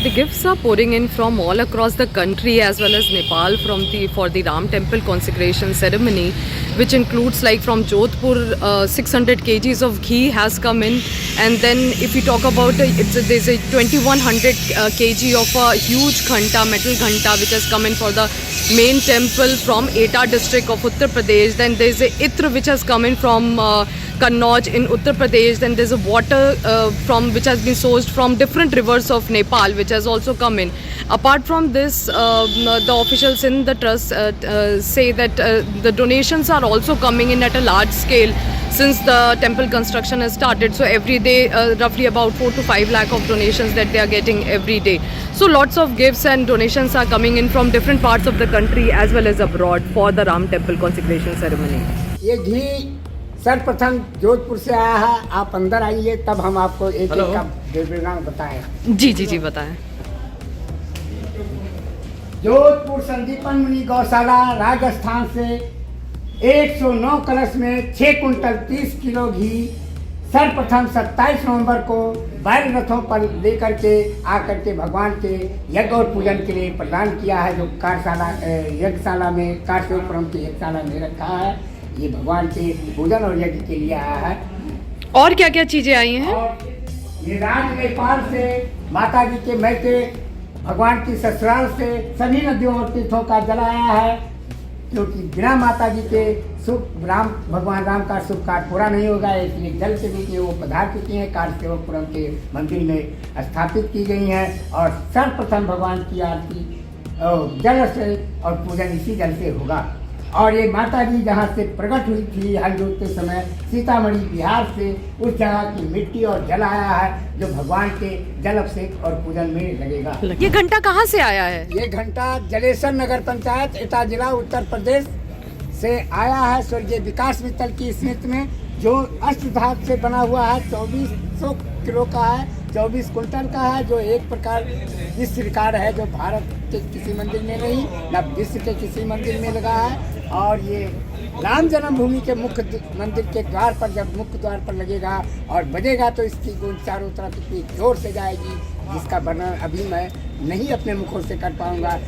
The gifts are pouring in from all across the country as well as Nepal for the Ram temple consecration ceremony, which includes like from Jodhpur 600 kgs of ghee has come in, and then if you talk about there's a 2100 kg of a huge ghanta, metal ghanta, which has come in for the main temple from Etah district of Uttar Pradesh. Then there's a Itra which has come in from Kannauj in Uttar Pradesh. Then there's a water which has been sourced from different rivers of Nepal, which has also come in. Apart from this, the officials in the trust say that the donations are also coming in at a large scale since the temple construction has started. So every day roughly about 4 to 5 lakh of donations that they are getting every day. So lots of gifts and donations are coming in from different parts of the country as well as abroad for the Ram temple consecration ceremony. ये घी सर्वप्रथम जोधपुर से आया है। आप अंदर आइए तब हम आपको एक का विवरण बताएं। जी बताएं। जोधपुर संदीपन मुनि गौशाला राजस्थान से 109 कलश में 6 कुंटल 30 किलो घी सर्वप्रथम 27 नवंबर को बैल रथों पर लेकर के आकर के भगवान के यज्ञ और पूजन के लिए प्रदान किया है, जो कार्यशाला यज्ञशाला में काश्यपपुरम की यज्ञशाला में रखा है। ये भगवान के पूजन और यज्ञ के लिए आया है। और क्या क्या चीजें आई हैं? और ये राज नेपाल से माता जी के मैके भगवान की ससुराल से सभी नदियों और तीर्थों का जल आया है, क्योंकि बिना माता जी के भगवान राम का शुभ कार्य पूरा नहीं होगा। इसलिए जल के रूप में वो पधार चुकी हैं, कालसेवकपुरम के मंदिर में स्थापित की गई हैं। और सर्वप्रथम भगवान की आरती जल से और पूजन इसी जल से होगा। और ये माता जी जहाँ से प्रकट हुई थी हल जोतते समय, सीतामढ़ी बिहार से, उस जगह की मिट्टी और जल आया है, जो भगवान के जल अभिषेक और पूजन में लगेगा। ये घंटा कहाँ से आया है? ये घंटा जलेसर नगर पंचायत एटा जिला उत्तर प्रदेश से आया है, स्वर्गीय विकास मित्तल की स्मृति में, जो अष्टधातु से बना हुआ है। 2400 किलो का है, 24 कुंटल का है, जो एक प्रकार विश्व रिकॉर्ड है, जो भारत के किसी मंदिर में नहीं, न विश्व के किसी मंदिर में लगा है। और ये राम जन्मभूमि के मुख्य मंदिर के द्वार पर, जब मुख्य द्वार पर लगेगा और बजेगा तो इसकी गूंज चारों तरफ इतनी जोर से जाएगी, जिसका वर्णन अभी मैं नहीं अपने मुखों से कर पाऊंगा।